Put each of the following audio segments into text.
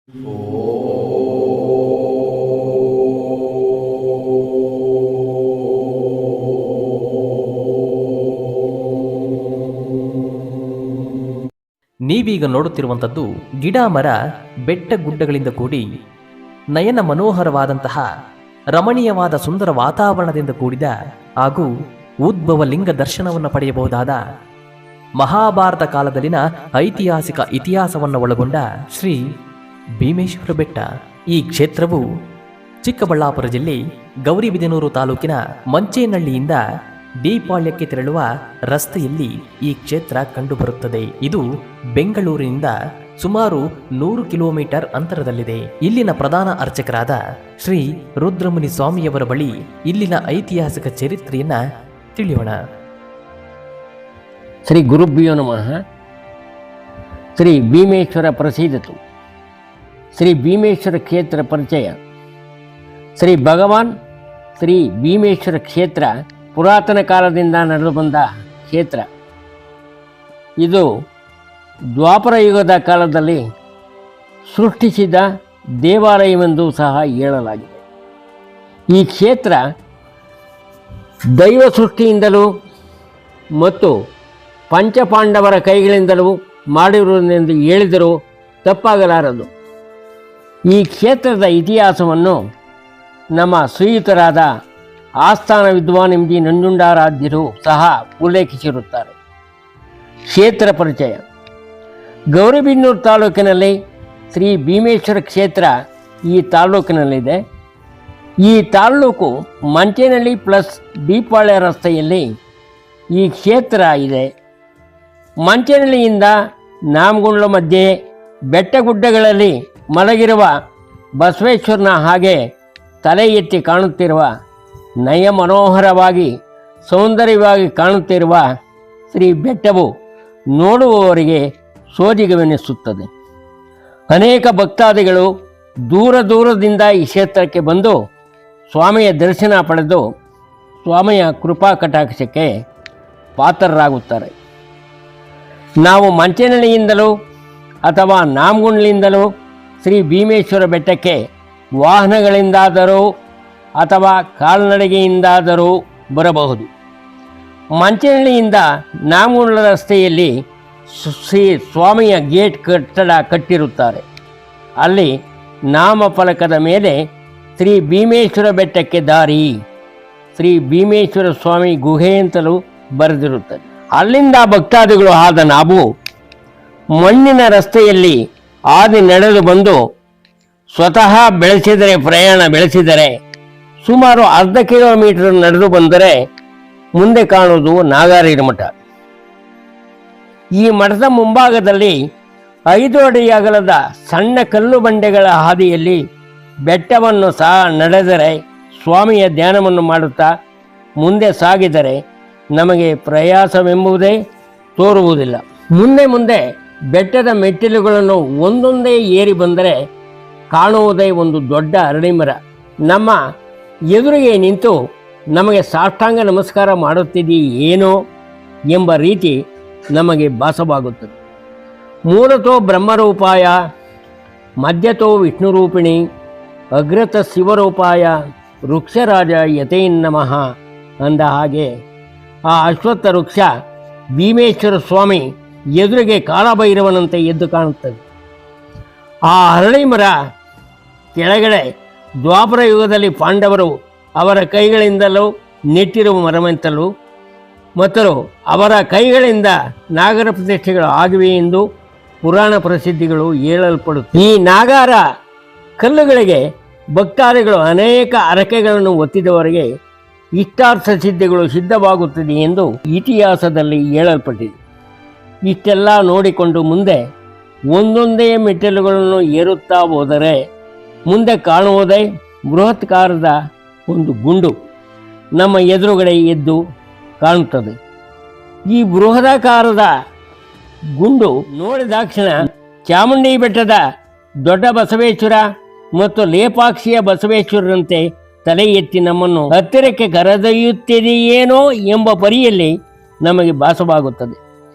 ನೀವೀಗ ನೋಡುತ್ತಿರುವಂಥದ್ದು ಗಿಡ ಮರ ಬೆಟ್ಟ ಗುಡ್ಡಗಳಿಂದ ಕೂಡಿ ನಯನ ಮನೋಹರವಾದಂತಹ ರಮಣೀಯವಾದ ಸುಂದರ ವಾತಾವರಣದಿಂದ ಕೂಡಿದ ಹಾಗೂ ಉದ್ಭವ ಲಿಂಗ ದರ್ಶನವನ್ನು ಪಡೆಯಬಹುದಾದ ಮಹಾಭಾರತ ಕಾಲದಲ್ಲಿನ ಐತಿಹಾಸಿಕ ಇತಿಹಾಸವನ್ನು ಒಳಗೊಂಡ ಶ್ರೀ ಭೀಮೇಶ್ವರ ಬೆಟ್ಟ. ಈ ಕ್ಷೇತ್ರವು ಚಿಕ್ಕಬಳ್ಳಾಪುರ ಜಿಲ್ಲೆ ಗೌರಿಬಿದನೂರು ತಾಲೂಕಿನ ಮಂಚೇನಹಳ್ಳಿಯಿಂದ ದೀಪಾಳ್ಯಕ್ಕೆ ತೆರಳುವ ರಸ್ತೆಯಲ್ಲಿ ಈ ಕ್ಷೇತ್ರ ಕಂಡುಬರುತ್ತದೆ. ಇದು ಬೆಂಗಳೂರಿನಿಂದ ಸುಮಾರು 100 ಕಿಲೋಮೀಟರ್ ಅಂತರದಲ್ಲಿದೆ. ಇಲ್ಲಿನ ಪ್ರಧಾನ ಅರ್ಚಕರಾದ ಶ್ರೀ ರುದ್ರಮುನಿ ಸ್ವಾಮಿಯವರ ಬಳಿ ಇಲ್ಲಿನ ಐತಿಹಾಸಿಕ ಚರಿತ್ರೆಯನ್ನ ತಿಳಿಯೋಣ. ಶ್ರೀ ಗುರುಭ್ಯೋ ನಮಃ. ಶ್ರೀ ಭೀಮೇಶ್ವರ ಪ್ರಸಿದ್ಧತು. ಶ್ರೀ ಭೀಮೇಶ್ವರ ಕ್ಷೇತ್ರ ಪರಿಚಯ. ಶ್ರೀ ಭಗವಾನ್ ಶ್ರೀ ಭೀಮೇಶ್ವರ ಕ್ಷೇತ್ರ ಪುರಾತನ ಕಾಲದಿಂದ ನಡೆದು ಬಂದ ಕ್ಷೇತ್ರ. ಇದು ದ್ವಾಪರ ಯುಗದ ಕಾಲದಲ್ಲಿ ಸೃಷ್ಟಿಸಿದ ದೇವಾಲಯವೆಂದು ಸಹ ಹೇಳಲಾಗಿದೆ. ಈ ಕ್ಷೇತ್ರ ದೈವ ಸೃಷ್ಟಿಯಿಂದಲೂ ಮತ್ತು ಪಂಚಪಾಂಡವರ ಕೈಗಳಿಂದಲೂ ಮಾಡಿರುವುದೆಂದು ಹೇಳಿದರೂ ತಪ್ಪಾಗಲಾರದು. ಈ ಕ್ಷೇತ್ರದ ಇತಿಹಾಸವನ್ನು ನಮ್ಮ ಶ್ರೀಯುತರಾದ ಆಸ್ಥಾನ ವಿದ್ವಾನ್ ಎಂ ಜಿ ನಂಜುಂಡಾರಾಧ್ಯರು ಸಹ ಉಲ್ಲೇಖಿಸಿರುತ್ತಾರೆ. ಕ್ಷೇತ್ರ ಪರಿಚಯ. ಗೌರಿಬಿದನೂರು ತಾಲೂಕಿನಲ್ಲಿ ಶ್ರೀ ಭೀಮೇಶ್ವರ ಕ್ಷೇತ್ರ ಈ ತಾಲೂಕಿನಲ್ಲಿದೆ. ಈ ತಾಲೂಕು ಮಂಚೇನಹಳ್ಳಿ ಪ್ಲಸ್ ದೀಪಾಳ್ಯ ರಸ್ತೆಯಲ್ಲಿ ಈ ಕ್ಷೇತ್ರ ಇದೆ. ಮಂಚೇನಹಳ್ಳಿಯಿಂದ ನಾಮಗುಂಡ್ಲ ಮಧ್ಯೆ ಬೆಟ್ಟಗುಡ್ಡಗಳಲ್ಲಿ ಮಲಗಿರುವ ಬಸವೇಶ್ವರನ ಹಾಗೆ ತಲೆ ಎತ್ತಿ ಕಾಣುತ್ತಿರುವ ನಯ ಮನೋಹರವಾಗಿ ಸೌಂದರ್ಯವಾಗಿ ಕಾಣುತ್ತಿರುವ ಶ್ರೀ ಬೆಟ್ಟವು ನೋಡುವವರಿಗೆ ಸೋಜಿಗವೆನಿಸುತ್ತದೆ. ಅನೇಕ ಭಕ್ತಾದಿಗಳು ದೂರ ದೂರದಿಂದ ಈ ಕ್ಷೇತ್ರಕ್ಕೆ ಬಂದು ಸ್ವಾಮಿಯ ದರ್ಶನ ಪಡೆದು ಸ್ವಾಮಿಯ ಕೃಪಾ ಕಟಾಕ್ಷಕ್ಕೆ ಪಾತ್ರರಾಗುತ್ತಾರೆ. ನಾವು ಮಂಚೇನಹಳ್ಳಿಯಿಂದಲೂ ಅಥವಾ ನಾಮಗುಂಡ್ಲಿಂದಲೂ ಶ್ರೀ ಭೀಮೇಶ್ವರ ಬೆಟ್ಟಕ್ಕೆ ವಾಹನಗಳಿಂದಾದರೂ ಅಥವಾ ಕಾಲ್ನಡಿಗೆಯಿಂದಾದರೂ ಬರಬಹುದು. ಮಂಚೇನಹಳ್ಳಿಯಿಂದ ನಾಮಗುಂಡ್ಲ ರಸ್ತೆಯಲ್ಲಿ ಶ್ರೀ ಸ್ವಾಮಿಯ ಗೇಟ್ ಕಟ್ಟಡ ಕಟ್ಟಿರುತ್ತಾರೆ. ಅಲ್ಲಿ ನಾಮಫಲಕದ ಮೇಲೆ ಶ್ರೀ ಭೀಮೇಶ್ವರ ಬೆಟ್ಟಕ್ಕೆ ದಾರಿ, ಶ್ರೀ ಭೀಮೇಶ್ವರ ಸ್ವಾಮಿ ಗುಹೆ ಅಂತಲೂ ಬರೆದಿರುತ್ತದೆ. ಅಲ್ಲಿಂದ ಭಕ್ತಾದಿಗಳು ಆದ ನಾವು ಮಣ್ಣಿನ ರಸ್ತೆಯಲ್ಲಿ ಹಾದಿ ನಡೆದು ಬಂದು ಸ್ವತಃ ಪ್ರಯಾಣ ಬೆಳೆಸಿದರೆ ಸುಮಾರು ಅರ್ಧ ಕಿಲೋಮೀಟರ್ ನಡೆದು ಬಂದರೆ ಮುಂದೆ ಕಾಣುವುದು ನಾಗಾರೀರ ಮಠ. ಈ ಮಠದ ಮುಂಭಾಗದಲ್ಲಿ 5 ಅಡಿ ಅಗಲದ ಸಣ್ಣ ಕಲ್ಲು ಬಂಡೆಗಳ ಹಾದಿಯಲ್ಲಿ ಬೆಟ್ಟವನ್ನು ಸಹ ನಡೆದರೆ ಸ್ವಾಮಿಯ ಧ್ಯಾನವನ್ನು ಮಾಡುತ್ತಾ ಮುಂದೆ ಸಾಗಿದರೆ ನಮಗೆ ಪ್ರಯಾಸವೆಂಬುದೇ ತೋರುವುದಿಲ್ಲ. ಮುಂದೆ ಬೆಟ್ಟದ ಮೆಟ್ಟಿಲುಗಳನ್ನು ಒಂದೊಂದೇ ಏರಿ ಬಂದರೆ ಕಾಣುವುದೇ ಒಂದು ದೊಡ್ಡ ಅರಳಿ ಮರ ನಮ್ಮ ಎದುರಿಗೆ ನಿಂತು ನಮಗೆ ಸಾಷ್ಟಾಂಗ ನಮಸ್ಕಾರ ಮಾಡುತ್ತಿದೆಯೇನೋ ಎಂಬ ರೀತಿ ನಮಗೆ ಭಾಸವಾಗುತ್ತದೆ. ಮೂಲತೋ ಬ್ರಹ್ಮರೂಪಾಯ, ಮಧ್ಯತೋ ವಿಷ್ಣುರೂಪಿಣಿ, ಅಗ್ರತ ಶಿವರೂಪಾಯ, ವೃಕ್ಷರಾಜ ಯತೇನ್ನಮಃ ಅಂದ ಹಾಗೆ ಆ ಅಶ್ವತ್ಥ ವೃಕ್ಷ ಭೀಮೇಶ್ವರ ಸ್ವಾಮಿ ಎದುರಿಗೆ ಕಾಲಭೈರವನಂತೆ ಎದ್ದು ಕಾಣುತ್ತದೆ. ಆ ಅರಳಿ ಮರ ಕೆಳಗಡೆ ದ್ವಾಪರ ಯುಗದಲ್ಲಿ ಪಾಂಡವರು ಅವರ ಕೈಗಳಿಂದಲೂ ನೆಟ್ಟಿರುವ ಮರವೆಂತಲೂ ಮತ್ತು ಅವರ ಕೈಗಳಿಂದ ನಾಗರ ಪ್ರತಿಷ್ಠೆಗಳು ಆಗಿವೆ ಎಂದು ಪುರಾಣ ಪ್ರಸಿದ್ಧಿಗಳು ಹೇಳಲ್ಪಡುತ್ತವೆ. ಈ ನಾಗರ ಕಲ್ಲುಗಳಿಗೆ ಭಕ್ತಾದಿಗಳು ಅನೇಕ ಹರಕೆಗಳನ್ನು ಒತ್ತಿದವರಿಗೆ ಇಷ್ಟಾರ್ಥ ಸಿದ್ಧಿಗಳು ಸಿದ್ಧವಾಗುತ್ತದೆ ಎಂದು ಇತಿಹಾಸದಲ್ಲಿ ಹೇಳಲ್ಪಟ್ಟಿದೆ. ಇಷ್ಟೆಲ್ಲ ನೋಡಿಕೊಂಡು ಮುಂದೆ ಒಂದೊಂದೇ ಮೆಟ್ಟಿಲುಗಳನ್ನು ಏರುತ್ತಾ ಹೋದರೆ ಮುಂದೆ ಕಾಣುವುದೇ ಬೃಹತ್ಕಾರದ ಒಂದು ಗುಂಡು ನಮ್ಮ ಎದುರುಗಡೆ ಎದ್ದು ಕಾಣುತ್ತದೆ. ಈ ಬೃಹದಾಕಾರದ ಗುಂಡು ನೋಡಿದಾಕ್ಷಣ ಚಾಮುಂಡಿ ಬೆಟ್ಟದ ದೊಡ್ಡ ಬಸವೇಶ್ವರ ಮತ್ತು ಲೇಪಾಕ್ಷಿಯ ಬಸವೇಶ್ವರರಂತೆ ತಲೆ ಎತ್ತಿ ನಮ್ಮನ್ನು ಹತ್ತಿರಕ್ಕೆ ಕರೆದೊಯ್ಯುತ್ತಿದೆಯೇನೋ ಎಂಬ ಪರಿಯಲ್ಲಿ ನಮಗೆ ಭಾಸವಾಗುತ್ತದೆ.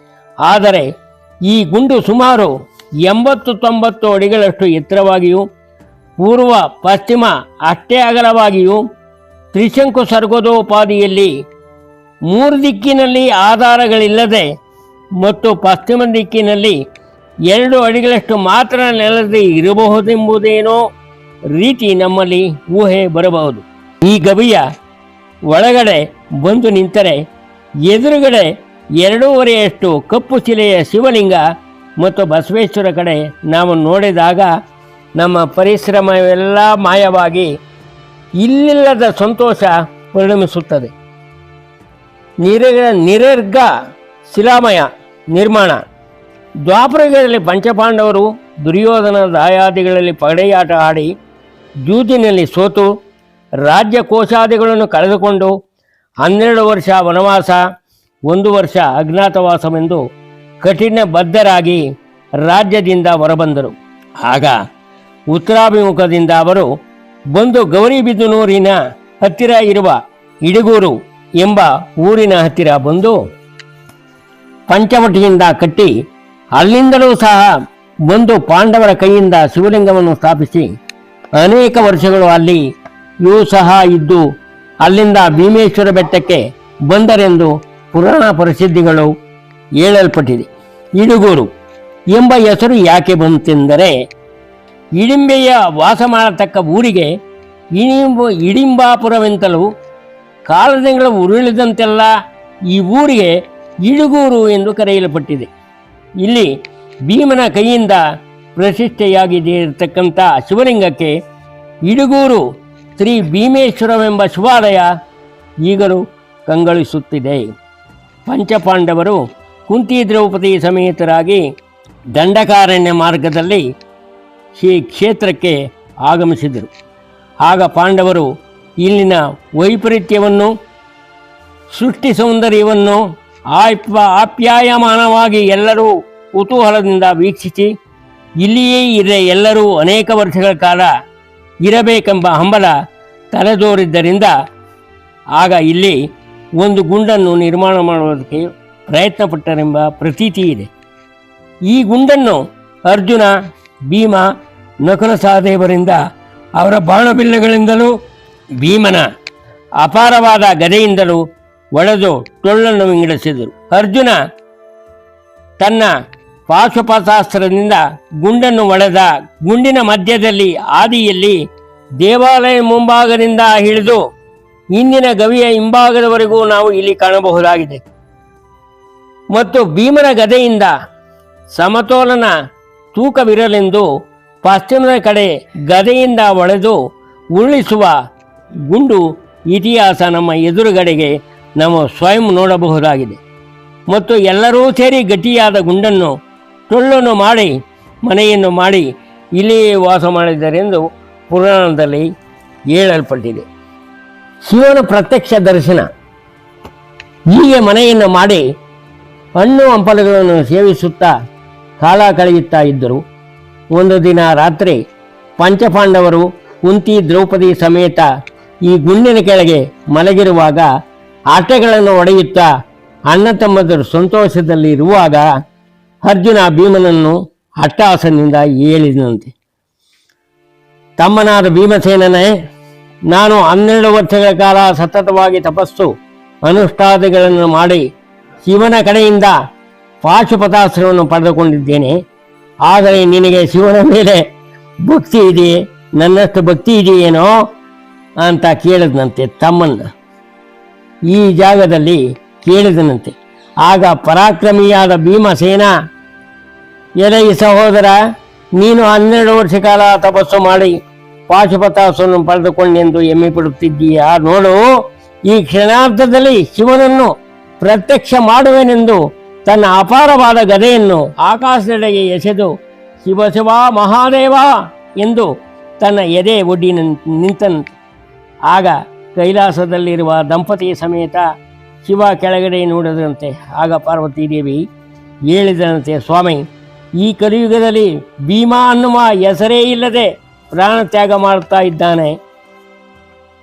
ಆದರೆ ಈ ಗುಂಡು ಸುಮಾರು 80-90 ಅಡಿಗಳಷ್ಟು ಎತ್ತರವಾಗಿಯೂ ಪೂರ್ವ ಪಶ್ಚಿಮ ಅಷ್ಟೇ ಅಗಲವಾಗಿಯೂ ತ್ರಿಶಂಕು ಸರ್ಗೋದೋಪಾದಿಯಲ್ಲಿ 3 ದಿಕ್ಕಿನಲ್ಲಿ ಆಧಾರಗಳಿಲ್ಲದೆ ಮತ್ತು ಪಶ್ಚಿಮ ದಿಕ್ಕಿನಲ್ಲಿ 2 ಅಡಿಗಳಷ್ಟು ಮಾತ್ರ ನೆಲದಲ್ಲಿ ಇರಬಹುದೆಂಬುದೇನೋ ರೀತಿ ನಮ್ಮಲ್ಲಿ ಊಹೆ ಬರಬಹುದು. ಈ ಗವಿಯ ಒಳಗಡೆ ಬಂದು ನಿಂತರೆ ಎದುರುಗಡೆ 2.5 ಕಪ್ಪು ಶಿಲೆಯ ಶಿವಲಿಂಗ ಮತ್ತು ಬಸವೇಶ್ವರ ಕಡೆ ನಾವು ನೋಡಿದಾಗ ನಮ್ಮ ಪರಿಶ್ರಮವೆಲ್ಲ ಮಾಯವಾಗಿ ಇಲ್ಲಿಲ್ಲದ ಸಂತೋಷ ಪರಿಣಮಿಸುತ್ತದೆ. ನಿರರ್ಘ ಶಿಲಾಮಯ ನಿರ್ಮಾಣ. ದ್ವಾಪರಯುಗದಲ್ಲಿ ಪಂಚಪಾಂಡವರು ದುರ್ಯೋಧನ ದಾಯಾದಿಗಳಲ್ಲಿ ಪಗಡೆಯಾಟ ಆಡಿ ಜೂಜಿನಲ್ಲಿ ಸೋತು ರಾಜ್ಯ ಕೋಶಾದಿಗಳನ್ನು ಕಳೆದುಕೊಂಡು 12 ವರ್ಷ ವನವಾಸ 1 ವರ್ಷ ಅಜ್ಞಾತವಾಸವೆಂದು ಕಠಿಣ ಬದ್ಧರಾಗಿ ರಾಜ್ಯದಿಂದ ಹೊರಬಂದರು. ಆಗ ಉತ್ತರಾಭಿಮುಖದಿಂದ ಅವರು ಬಂದು ಗೌರಿಬಿದನೂರಿನ ಹತ್ತಿರ ಇರುವ ಇಡಗೂರು ಎಂಬ ಊರಿನ ಹತ್ತಿರ ಬಂದು ಪಂಚವಟಿಯಿಂದ ಕಟ್ಟಿ ಅಲ್ಲಿಂದಲೂ ಸಹ ಬಂದು ಪಾಂಡವರ ಕೈಯಿಂದ ಶಿವಲಿಂಗವನ್ನು ಸ್ಥಾಪಿಸಿ ಅನೇಕ ವರ್ಷಗಳು ಅಲ್ಲಿಯೂ ಸಹ ಇದ್ದು ಅಲ್ಲಿಂದ ಭೀಮೇಶ್ವರ ಬೆಟ್ಟಕ್ಕೆ ಬಂದರೆಂದು ಪುರಾಣ ಪ್ರಸಿದ್ಧಿಗಳು ಹೇಳಲ್ಪಟ್ಟಿದೆ. ಇಡುಗೂರು ಎಂಬ ಹೆಸರು ಯಾಕೆ ಬಂತೆಂದರೆ ಇಡಿಂಬೆಯ ವಾಸ ಮಾಡತಕ್ಕ ಊರಿಗೆ ಇಡಿಂಬಾಪುರವೆಂತಲೂ ಕಾಲದಿಂಗಳು ಉರುಳಿದಂತೆಲ್ಲ ಈ ಊರಿಗೆ ಇಡುಗೂರು ಎಂದು ಕರೆಯಲ್ಪಟ್ಟಿದೆ. ಇಲ್ಲಿ ಭೀಮನ ಕೈಯಿಂದ ಪ್ರತಿಷ್ಠೆಯಾಗಿದೆ ಇರತಕ್ಕಂಥ ಶಿವಲಿಂಗಕ್ಕೆ ಇಡುಗೂರು ಶ್ರೀ ಭೀಮೇಶ್ವರವೆಂಬ ಶಿವಾಲಯ ಈಗಲೂ ಕಂಗೊಳಿಸುತ್ತಿದೆ. ಪಂಚಪಾಂಡವರು ಕುಂತಿ ದ್ರೌಪದಿ ಸಮೇತರಾಗಿ ದಂಡಕಾರಣ್ಯ ಮಾರ್ಗದಲ್ಲಿ ಈ ಕ್ಷೇತ್ರಕ್ಕೆ ಆಗಮಿಸಿದರು. ಆಗ ಪಾಂಡವರು ಇಲ್ಲಿನ ವೈಪರೀತ್ಯವನ್ನು ಸೃಷ್ಟಿ ಸೌಂದರ್ಯವನ್ನು ಆಪ್ಯಾಯಮಾನವಾಗಿ ಎಲ್ಲರೂ ಕುತೂಹಲದಿಂದ ವೀಕ್ಷಿಸಿ ಇಲ್ಲಿಯೇ ಎಲ್ಲರೂ ಅನೇಕ ವರ್ಷಗಳ ಕಾಲ ಇರಬೇಕೆಂಬ ಹಂಬಲ ತಲೆದೋರಿದ್ದರಿಂದ ಆಗ ಇಲ್ಲಿ ಒಂದು ಗುಂಡನ್ನು ನಿರ್ಮಾಣ ಮಾಡುವುದಕ್ಕೆ ಪ್ರಯತ್ನಪಟ್ಟರೆಂಬ ಪ್ರತೀತಿ ಇದೆ. ಈ ಗುಂಡನ್ನು ಅರ್ಜುನ, ಭೀಮ, ನಕುಲ ಸಹದೇವರಿಂದ ಅವರ ಬಾಣಬಿಲ್ಲುಗಳಿಂದಲೂ ಭೀಮನ ಅಪಾರವಾದ ಗದೆಯಿಂದಲೂ ಒಡೆದು ಟೊಳ್ಳನ್ನು ವಿಂಗಡಿಸಿದರು. ಅರ್ಜುನ ತನ್ನ ಪಾಶುಪತಾಸ್ತ್ರದಿಂದ ಗುಂಡನ್ನು ಒಡೆದ ಗುಂಡಿನ ಮಧ್ಯದಲ್ಲಿ ಆದಿಯಲ್ಲಿ ದೇವಾಲಯ ಮುಂಭಾಗದಿಂದ ಹಿಡಿದು ಇಂದಿನ ಗವಿಯ ಹಿಂಭಾಗದವರೆಗೂ ನಾವು ಇಲ್ಲಿ ಕಾಣಬಹುದಾಗಿದೆ. ಮತ್ತು ಭೀಮನ ಗದೆಯಿಂದ ಸಮತೋಲನ ತೂಕವಿರಲೆಂದು ಪಶ್ಚಿಮದ ಕಡೆ ಗದೆಯಿಂದ ಒಡೆದು ಉರುಳಿಸುವ ಗುಂಡು ಇತಿಹಾಸ ನಮ್ಮ ಎದುರುಗಡೆಗೆ ನಾವು ಸ್ವಯಂ ನೋಡಬಹುದಾಗಿದೆ. ಮತ್ತು ಎಲ್ಲರೂ ಸೇರಿ ಗಟ್ಟಿಯಾದ ಗುಂಡನ್ನು ಟೊಳ್ಳನ್ನು ಮಾಡಿ ಮನೆಯನ್ನು ಮಾಡಿ ಇಲ್ಲಿಯೇ ವಾಸ ಮಾಡಿದ್ದಾರೆಂದು ಪುರಾಣದಲ್ಲಿ ಹೇಳಲ್ಪಟ್ಟಿದೆ. ಶಿವನ ಪ್ರತ್ಯಕ್ಷ ದರ್ಶನ. ಹೀಗೆ ಮನೆಯನ್ನು ಮಾಡಿ ಹಣ್ಣು ಹಂಪಲುಗಳನ್ನು ಸೇವಿಸುತ್ತಾ ಕಾಲ ಕಳೆಯುತ್ತಾ ಇದ್ದರು. ಒಂದು ದಿನ ರಾತ್ರಿ ಪಂಚಪಾಂಡವರು ಕುಂತಿ ದ್ರೌಪದಿ ಸಮೇತ ಈ ಗುಂಡಿನ ಕೆಳಗೆ ಮಲಗಿರುವಾಗ ಆಟಗಳನ್ನು ಹೊಡೆಯುತ್ತಾ ಅಣ್ಣ ತಮ್ಮದರು ಸಂತೋಷದಲ್ಲಿ ಇರುವಾಗ ಅರ್ಜುನ ಭೀಮನನ್ನು ಅಟ್ಟಹಾಸದಿಂದ ಹೇಳಿದಂತೆ, ತಮ್ಮನಾದ ಭೀಮಸೇನನೇ, ನಾನು 12 ವರ್ಷಗಳ ಕಾಲ ಸತತವಾಗಿ ತಪಸ್ಸು ಅನುಷ್ಠಾನಗಳನ್ನು ಮಾಡಿ ಶಿವನ ಕಡೆಯಿಂದ ಪಾಶುಪತಾಸ್ತ್ರವನ್ನು ಪಡೆದುಕೊಂಡಿದ್ದೇನೆ. ಆದರೆ ನಿನಗೆ ಶಿವನ ಮೇಲೆ ಭಕ್ತಿ ಇದೆಯೇ, ನನ್ನಷ್ಟು ಭಕ್ತಿ ಇದೆಯೇನೋ ಅಂತ ಕೇಳಿದನಂತೆ ತಮ್ಮನ್ನ. ಈ ಜಾಗದಲ್ಲಿ ಕೇಳಿದನಂತೆ. ಆಗ ಪರಾಕ್ರಮಿಯಾದ ಭೀಮಸೇನ, ಎಲೆಯ ಸಹೋದರ, ನೀನು 12 ವರ್ಷ ಕಾಲ ತಪಸ್ಸು ಮಾಡಿ ಪಾಶುಪತಾಸ್ತ್ರವನ್ನು ಪಡೆದುಕೊಂಡೆಂದು ಹೆಮ್ಮೆ ಪಡುತ್ತಿದ್ದೀಯಾ? ನೋಡು, ಈ ಕ್ಷಣಾರ್ಧದಲ್ಲಿ ಶಿವನನ್ನು ಪ್ರತ್ಯಕ್ಷ ಮಾಡುವೆನೆಂದು ತನ್ನ ಅಪಾರವಾದ ಗದೆಯನ್ನು ಆಕಾಶದೆಡೆಗೆ ಎಸೆದು ಶಿವ ಶಿವ ಮಹಾದೇವ ಎಂದು ತನ್ನ ಎದೆ ಒಡ್ಡಿ ನಿಂತಂತೆ. ಆಗ ಕೈಲಾಸದಲ್ಲಿರುವ ದಂಪತಿ ಸಮೇತ ಶಿವ ಕೆಳಗಡೆ ನೋಡಿದಂತೆ. ಆಗ ಪಾರ್ವತೀದೇವಿ ಹೇಳಿದಂತೆ, ಸ್ವಾಮಿ, ಈ ಕಲಿಯುಗದಲ್ಲಿ ಭೀಮ ಅನ್ನುವ ಹೆಸರೇ ಇಲ್ಲದೆ ಪ್ರಾಣತ್ಯಾಗ ಮಾಡುತ್ತಾ ಇದ್ದಾನೆ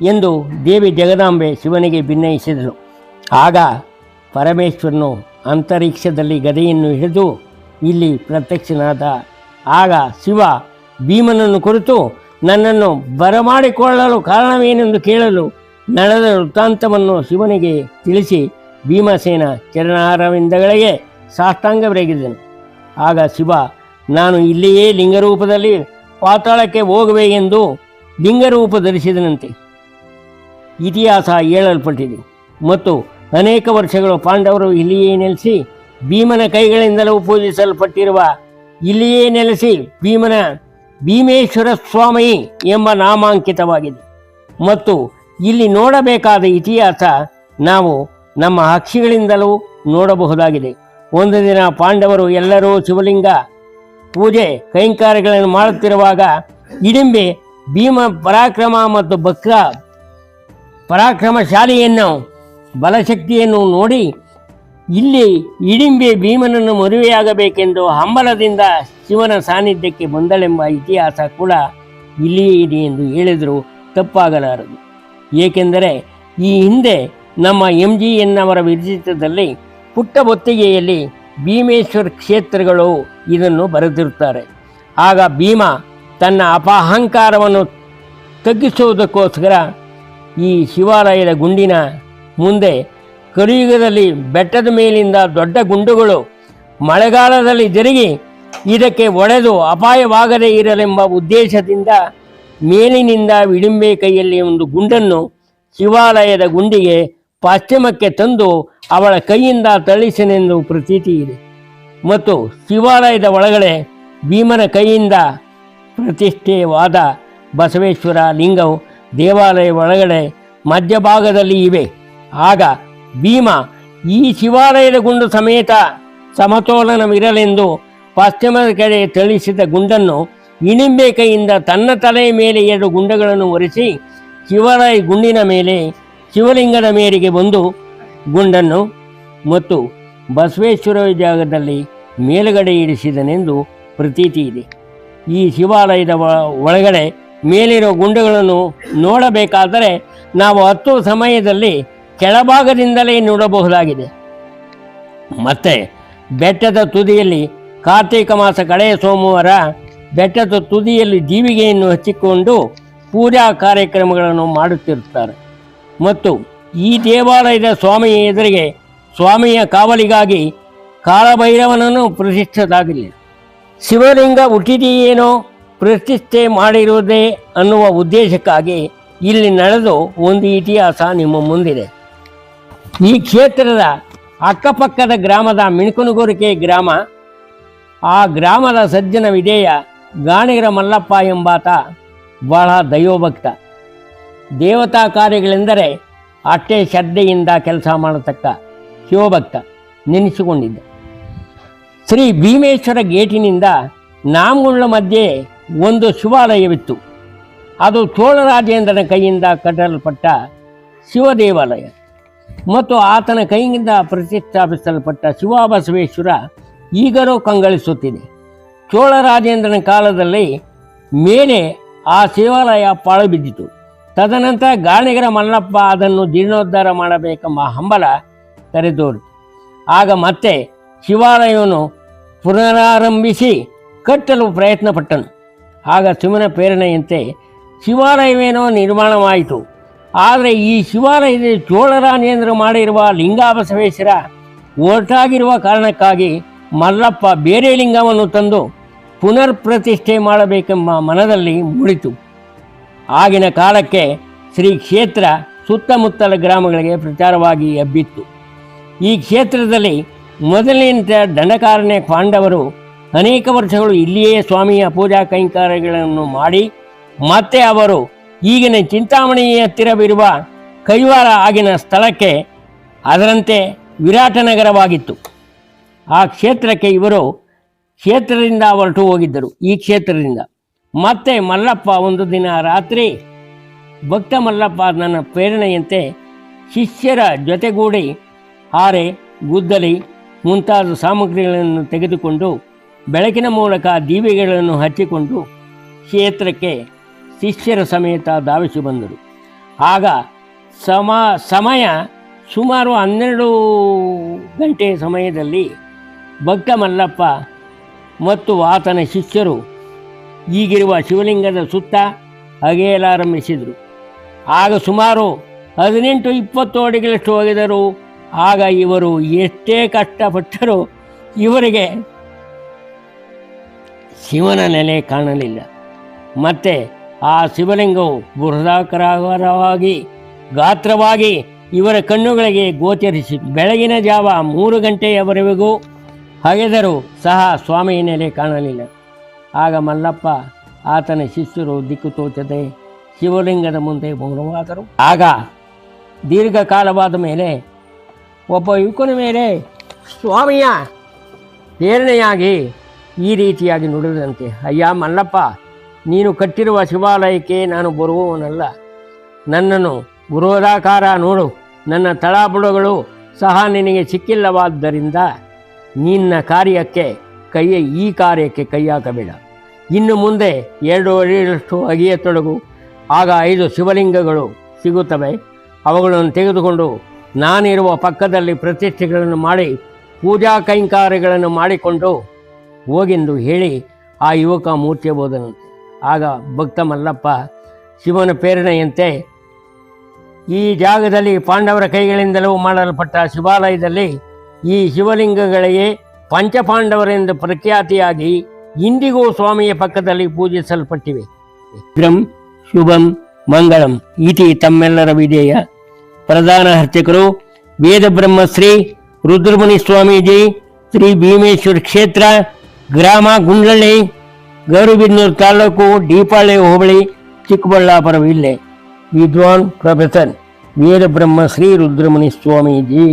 ಎಂದು ದೇವಿ ಜಗದಾಂಬೆ ಶಿವನಿಗೆ ಭಿನ್ನಯಿಸಿದಳು. ಆಗ ಪರಮೇಶ್ವರನು ಅಂತರಿಕ್ಷದಲ್ಲಿ ಗದೆಯನ್ನು ಹಿಡಿದು ಇಲ್ಲಿ ಪ್ರತ್ಯಕ್ಷನಾದ ಆಗ ಶಿವ ಭೀಮನನ್ನು ಕುರಿತು ನನ್ನನ್ನು ಬರಮಾಡಿಕೊಳ್ಳಲು ಕಾರಣವೇನೆಂದು ಕೇಳಲು ನಡೆದ ವೃತ್ತಾಂತವನ್ನು ಶಿವನಿಗೆ ತಿಳಿಸಿ ಭೀಮಸೇನ ಚರಣಾರವಿಂದಗಳಿಗೆ ಸಾಷ್ಟಾಂಗವೆರಗಿದನು. ಆಗ ಶಿವ, ನಾನು ಇಲ್ಲಿಯೇ ಲಿಂಗರೂಪದಲ್ಲಿ ಪಾತಾಳಕ್ಕೆ ಹೋಗಬೇಕೆಂದು ಲಿಂಗರೂಪ ಧರಿಸಿದನಂತೆ ಇತಿಹಾಸ ಹೇಳಲ್ಪಟ್ಟಿದೆ. ಮತ್ತು ಅನೇಕ ವರ್ಷಗಳು ಪಾಂಡವರು ಇಲ್ಲಿಯೇ ನೆಲೆಸಿ ಭೀಮನ ಕೈಗಳಿಂದಲೂ ಪೂಜಿಸಲ್ಪಟ್ಟಿರುವ ಇಲ್ಲಿಯೇ ನೆಲೆಸಿ ಭೀಮೇಶ್ವರ ಸ್ವಾಮಿ ಎಂಬ ನಾಮಾಂಕಿತವಾಗಿದೆ. ಮತ್ತು ಇಲ್ಲಿ ನೋಡಬೇಕಾದ ಇತಿಹಾಸ ನಾವು ನಮ್ಮ ಅಕ್ಷಿಗಳಿಂದಲೂ ನೋಡಬಹುದಾಗಿದೆ. ಒಂದು ದಿನ ಪಾಂಡವರು ಎಲ್ಲರೂ ಶಿವಲಿಂಗ ಪೂಜೆ ಕೈಂಕಾರ್ಯಗಳನ್ನು ಮಾಡುತ್ತಿರುವಾಗ ಹಿಡಿಂಬೆ ಭೀಮ ಪರಾಕ್ರಮ ಮತ್ತು ಭಕ್ತ ಪರಾಕ್ರಮಶಾಲಿಯನ್ನು ಬಲಶಕ್ತಿಯನ್ನು ನೋಡಿ ಇಲ್ಲಿ ಹಿಡಿಂಬೆ ಭೀಮನನ್ನು ಮದುವೆಯಾಗಬೇಕೆಂದು ಹಂಬಲದಿಂದ ಶಿವನ ಸಾನ್ನಿಧ್ಯಕ್ಕೆ ಬಂದಳೆಂಬ ಇತಿಹಾಸ ಕೂಡ ಇಲ್ಲಿಯೇ ಇದೆ ಎಂದು ಹೇಳಿದರೂ ತಪ್ಪಾಗಲಾರದು. ಏಕೆಂದರೆ ಈ ಹಿಂದೆ ನಮ್ಮ MGN ಅವರ ವಿರಚಿತದಲ್ಲಿ ಪುಟ್ಟ ಹೊತ್ತಿಗೆಯಲ್ಲಿ ಭೀಮೇಶ್ವರ ಕ್ಷೇತ್ರಗಳು ಇದನ್ನು ಬರೆದಿರುತ್ತಾರೆ. ಆಗ ಭೀಮ ತನ್ನ ಅಪಹಂಕಾರವನ್ನು ತಗ್ಗಿಸುವುದಕ್ಕೋಸ್ಕರ ಈ ಶಿವಾಲಯದ ಗುಂಡಿನ ಮುಂದೆ ಕಲಿಯುಗದಲ್ಲಿ ಬೆಟ್ಟದ ಮೇಲಿಂದ ದೊಡ್ಡ ಗುಂಡುಗಳು ಮಳೆಗಾಲದಲ್ಲಿ ಜರುಗಿ ಇದಕ್ಕೆ ಒಡೆದು ಅಪಾಯವಾಗದೇ ಇರಲೆಂಬ ಉದ್ದೇಶದಿಂದ ಮೇಲಿನಿಂದ ಹಿಡಿಂಬೆ ಕೈಯಲ್ಲಿ ಒಂದು ಗುಂಡನ್ನು ಶಿವಾಲಯದ ಗುಂಡಿಗೆ ಪಶ್ಚಿಮಕ್ಕೆ ತಂದು ಅವಳ ಕೈಯಿಂದ ತಳ್ಳಿಸನೆಂದು ಪ್ರತೀತಿ ಇದೆ. ಮತ್ತು ಶಿವಾಲಯದ ಒಳಗಡೆ ಭೀಮನ ಕೈಯಿಂದ ಪ್ರತಿಷ್ಠೆವಾದ ಬಸವೇಶ್ವರ ಲಿಂಗವು ದೇವಾಲಯ ಒಳಗಡೆ ಮಧ್ಯಭಾಗದಲ್ಲಿ ಇವೆ. ಆಗ ಭೀಮ ಈ ಶಿವಾಲಯದ ಗುಂಡು ಸಮೇತ ಸಮತೋಲನವಿರಲೆಂದು ಪಶ್ಚಿಮದ ಕಡೆ ತಳಿಸಿದ ಗುಂಡನ್ನು ಹಿಡಿಂಬೆ ಕೈಯಿಂದ ತನ್ನ ತಲೆಯ ಮೇಲೆ 2 ಗುಂಡಗಳನ್ನು ಒರೆಸಿ ಶಿವಾಲಯ ಗುಂಡಿನ ಮೇಲೆ ಶಿವಲಿಂಗದ ಮೇರೆಗೆ ಬಂದು ಗುಂಡನ್ನು ಮತ್ತು ಬಸವೇಶ್ವರ ಜಾಗದಲ್ಲಿ ಮೇಲುಗಡೆ ಇರಿಸಿದನೆಂದು ಪ್ರತೀತಿ ಇದೆ. ಈ ಶಿವಾಲಯದ ಒಳಗಡೆ ಮೇಲಿರೋ ಗುಂಡುಗಳನ್ನು ನೋಡಬೇಕಾದರೆ ನಾವು 10 ಸಮಯದಲ್ಲಿ ಕೆಳಭಾಗದಿಂದಲೇ ನೋಡಬಹುದಾಗಿದೆ. ಮತ್ತು ಬೆಟ್ಟದ ತುದಿಯಲ್ಲಿ ಕಾರ್ತೀಕ ಮಾಸ ಕಡೆಯ ಸೋಮವಾರ ಬೆಟ್ಟದ ತುದಿಯಲ್ಲಿ ಜೀವಿಗೆಯನ್ನು ಹಚ್ಚಿಕೊಂಡು ಪೂಜಾ ಕಾರ್ಯಕ್ರಮಗಳನ್ನು ಮಾಡುತ್ತಿರುತ್ತಾರೆ. ಮತ್ತು ಈ ದೇವಾಲಯದ ಸ್ವಾಮಿಯ ಎದುರಿಗೆ ಸ್ವಾಮಿಯ ಕಾವಲಿಗಾಗಿ ಕಾಲಭೈರವನನ್ನು ಪ್ರತಿಷ್ಠಿಸಲಾಗಿದೆ. ಶಿವಲಿಂಗ ಹುಟ್ಟಿದೆಯೇನೋ ಪ್ರತಿಷ್ಠೆ ಮಾಡಿರುವುದೇ ಅನ್ನುವ ಉದ್ದೇಶಕ್ಕಾಗಿ ಇಲ್ಲಿ ನಡೆದು ಒಂದು ಇತಿಹಾಸ ನಿಮ್ಮ ಮುಂದಿದೆ. ಈ ಕ್ಷೇತ್ರದ ಅಕ್ಕಪಕ್ಕದ ಗ್ರಾಮದ ಮಿಣಕನಗೋರಿಕೆ ಗ್ರಾಮ. ಆ ಗ್ರಾಮದ ಸಜ್ಜನ ವಿಧೇಯ ಗಾಣಿಗರ ಮಲ್ಲಪ್ಪ ಎಂಬಾತ ಬಹಳ ದೈವಭಕ್ತ. ದೇವತಾ ಕಾರ್ಯಗಳೆಂದರೆ ಅಷ್ಟೇ ಶ್ರದ್ಧೆಯಿಂದ ಕೆಲಸ ಮಾಡತಕ್ಕ ಶಿವಭಕ್ತ ನೆನೆಸಿಕೊಂಡಿದ್ದ. ಶ್ರೀ ಭೀಮೇಶ್ವರ ಗೇಟಿನಿಂದ ನಾಮಗುಳ್ಳ ಮಧ್ಯೆ ಒಂದು ಶಿವಾಲಯವಿತ್ತು. ಅದು ಚೋಳರಾಜೇಂದ್ರನ ಕೈಯಿಂದ ಕಟ್ಟಲ್ಪಟ್ಟ ಶಿವ ದೇವಾಲಯ ಮತ್ತು ಆತನ ಕೈಯಿಂದ ಪ್ರತಿಷ್ಠಾಪಿಸಲ್ಪಟ್ಟ ಶಿವಬಸವೇಶ್ವರ ಈಗಲೂ ಕಂಗಳಿಸುತ್ತಿದೆ. ಚೋಳರಾಜೇಂದ್ರನ ಕಾಲದಲ್ಲಿ ಮೇಲೆ ಆ ಶಿವಾಲಯ ಪಾಳು ಬಿದ್ದಿತು. ತದನಂತರ ಗಾಣಿಗರ ಮಲ್ಲಪ್ಪ ಅದನ್ನು ಜೀರ್ಣೋದ್ಧಾರ ಮಾಡಬೇಕೆಂಬ ಹಂಬಲ ತೆರೆದೋರಿತು. ಆಗ ಮತ್ತೆ ಶಿವಾಲಯವನ್ನು ಪುನರಾರಂಭಿಸಿ ಕಟ್ಟಲು ಪ್ರಯತ್ನಪಟ್ಟನು. ಆಗ ಶಿವನ ಪ್ರೇರಣೆಯಂತೆ ಶಿವಾಲಯವೇನೋ ನಿರ್ಮಾಣವಾಯಿತು. ಆದರೆ ಈ ಶಿವಾಲಯದಲ್ಲಿ ಚೋಳರಾಜೇಂದ್ರ ಮಾಡಿರುವ ಲಿಂಗಬಸವೇಶ್ವರ ಒರಟಾಗಿರುವ ಕಾರಣಕ್ಕಾಗಿ ಮಲ್ಲಪ್ಪ ಬೇರೆ ಲಿಂಗವನ್ನು ತಂದು ಪುನರ್ ಪ್ರತಿಷ್ಠೆ ಮಾಡಬೇಕೆಂಬ ಮನದಲ್ಲಿ ಮೂಡಿತು. ಆಗಿನ ಕಾಲಕ್ಕೆ ಶ್ರೀ ಕ್ಷೇತ್ರ ಸುತ್ತಮುತ್ತಲ ಗ್ರಾಮಗಳಿಗೆ ಪ್ರಚಾರವಾಗಿ ಹಬ್ಬಿತ್ತು. ಈ ಕ್ಷೇತ್ರದಲ್ಲಿ ಮೊದಲಿನಿಂದ ದಂಡಕಾರಣ್ಯ ಪಾಂಡವರು ಅನೇಕ ವರ್ಷಗಳು ಇಲ್ಲಿಯೇ ಸ್ವಾಮಿಯ ಪೂಜಾ ಕೈಂಕಾರ್ಯಗಳನ್ನು ಮಾಡಿ ಮತ್ತೆ ಅವರು ಈಗಿನ ಚಿಂತಾಮಣಿ ಹತ್ತಿರವಿರುವ ಕೈವಾರ ಆಗಿನ ಸ್ಥಳಕ್ಕೆ ಅದರಂತೆ ವಿರಾಟನಗರವಾಗಿತ್ತು. ಆ ಕ್ಷೇತ್ರಕ್ಕೆ ಇವರು ಕ್ಷೇತ್ರದಿಂದ ಹೊರಟು ಹೋಗಿದ್ದರು. ಈ ಕ್ಷೇತ್ರದಿಂದ ಮತ್ತೆ ಮಲ್ಲಪ್ಪ ಒಂದು ದಿನ ರಾತ್ರಿ ಭಕ್ತ ಮಲ್ಲಪ್ಪ ನನ್ನ ಪ್ರೇರಣೆಯಂತೆ ಶಿಷ್ಯರ ಜೊತೆಗೂಡಿ ಹಾರೆ, ಗುದ್ದಲಿ ಮುಂತಾದ ಸಾಮಗ್ರಿಗಳನ್ನು ತೆಗೆದುಕೊಂಡು ಬೆಳಕಿನ ಮೂಲಕ ದೀವಿಗೆಗಳನ್ನು ಹಚ್ಚಿಕೊಂಡು ಕ್ಷೇತ್ರಕ್ಕೆ ಶಿಷ್ಯರ ಸಮೇತ ಧಾವಿಸಿ ಬಂದರು. ಆಗ ಸಮಯ ಸುಮಾರು 12 ಗಂಟೆ ಸಮಯದಲ್ಲಿ ಭಕ್ತ ಮಲ್ಲಪ್ಪ ಮತ್ತು ಆತನ ಶಿಷ್ಯರು ಈಗಿರುವ ಶಿವಲಿಂಗದ ಸುತ್ತ ಅಗೆಯಲಾರಂಭಿಸಿದರು. ಆಗ ಸುಮಾರು 18-20 ಅಡಿಗಳಷ್ಟು ಒಗೆದರು. ಆಗ ಇವರು ಎಷ್ಟೇ ಕಷ್ಟಪಟ್ಟರೂ ಇವರಿಗೆ ಶಿವನ ನೆಲೆ ಕಾಣಲಿಲ್ಲ. ಮತ್ತೆ ಆ ಶಿವಲಿಂಗವು ಬೃಹದಾಕಾರವಾಗಿ ಗಾತ್ರವಾಗಿ ಇವರ ಕಣ್ಣುಗಳಿಗೆ ಗೋಚರಿಸಿತು. ಬೆಳಗಿನ ಜಾವ 3 ಗಂಟೆಯವರೆಗೂ ಅಗೆದರೂ ಸಹ ಸ್ವಾಮಿಯ ನೆಲೆ ಕಾಣಲಿಲ್ಲ. ಆಗ ಮಲ್ಲಪ್ಪ ಆತನ ಶಿಷ್ಯರು ದಿಕ್ಕು ತೋಚದೆ ಶಿವಲಿಂಗದ ಮುಂದೆ ಮೌನವಾದರು. ಆಗ ದೀರ್ಘಕಾಲವಾದ ಮೇಲೆ ಒಬ್ಬ ಯುವಕನ ಮೇಲೆ ಸ್ವಾಮಿಯ ಪ್ರೇರಣೆಯಾಗಿ ಈ ರೀತಿಯಾಗಿ ನುಡಿದಂತೆ, ಅಯ್ಯ ಮಲ್ಲಪ್ಪ, ನೀನು ಕಟ್ಟಿರುವ ಶಿವಾಲಯಕ್ಕೆ ನಾನು ಬರುವವನಲ್ಲ. ನನ್ನನ್ನು ಬೃಹದಾಕಾರ ನೋಡು. ನನ್ನ ತಳಬುಡಗಳು ಸಹ ನಿನಗೆ ಸಿಕ್ಕಿಲ್ಲವಾದ್ದರಿಂದ ನಿನ್ನ ಈ ಕಾರ್ಯಕ್ಕೆ ಕೈ ಹಾಕಬೇಡ. ಇನ್ನು ಮುಂದೆ 2 ಅಡಿಯಷ್ಟು ಅಗೆಯತೊಡಗು. ಆಗ 5 ಶಿವಲಿಂಗಗಳು ಸಿಗುತ್ತವೆ. ಅವುಗಳನ್ನು ತೆಗೆದುಕೊಂಡು ನಾನಿರುವ ಪಕ್ಕದಲ್ಲಿ ಪ್ರತಿಷ್ಠೆಗಳನ್ನು ಮಾಡಿ ಪೂಜಾ ಕೈಂಕಾರ್ಯಗಳನ್ನು ಮಾಡಿಕೊಂಡು ಹೋಗೆಂದು ಹೇಳಿ ಆ ಯುವಕ ಮೂರ್ತಿಯ ಹೋದನಂತೆ. ಆಗ ಭಕ್ತ ಮಲ್ಲಪ್ಪ ಶಿವನ ಪ್ರೇರಣೆಯಂತೆ ಈ ಜಾಗದಲ್ಲಿ ಪಾಂಡವರ ಕೈಗಳಿಂದಲೂ ಮಾಡಲ್ಪಟ್ಟ ಶಿವಾಲಯದಲ್ಲಿ ಈ ಶಿವಲಿಂಗಗಳಿಗೆ ಪಂಚಪಾಂಡವರೆಂದು ಪ್ರಖ್ಯಾತಿಯಾಗಿ ಇಂದಿಗೂ ಸ್ವಾಮಿಯ ಪಕ್ಕದಲ್ಲಿ ಪೂಜಿಸಲ್ಪಟ್ಟಿವೆ. ಶೀಘ್ರಂ ಶುಭಂ ಮಂಗಳಂ ಇತಿ ತಮ್ಮೆಲ್ಲರ ವಿಧೇಯ. ಪ್ರಧಾನ ಅರ್ಚಕರು ವೇದಬ್ರಹ್ಮಶ್ರೀ ರುದ್ರಮುನಿ ಸ್ವಾಮೀಜಿ, ಶ್ರೀ ಭೀಮೇಶ್ವರ ಕ್ಷೇತ್ರ, ಗ್ರಾಮ ಗುಂಡ್ಲಳ್ಳಿ, ಗೌರಿಬಿದನೂರು ತಾಲೂಕು, ದೀಪಾಳಿ ಹೋಬಳಿ, ಚಿಕ್ಕಬಳ್ಳಾಪುರ ಜಿಲ್ಲೆ. ವಿದ್ವಾನ್ ಪ್ರೊಫೆಸರ್ ವೇದಬ್ರಹ್ಮಶ್ರೀ ರುದ್ರಮುನಿ ಸ್ವಾಮೀಜಿ.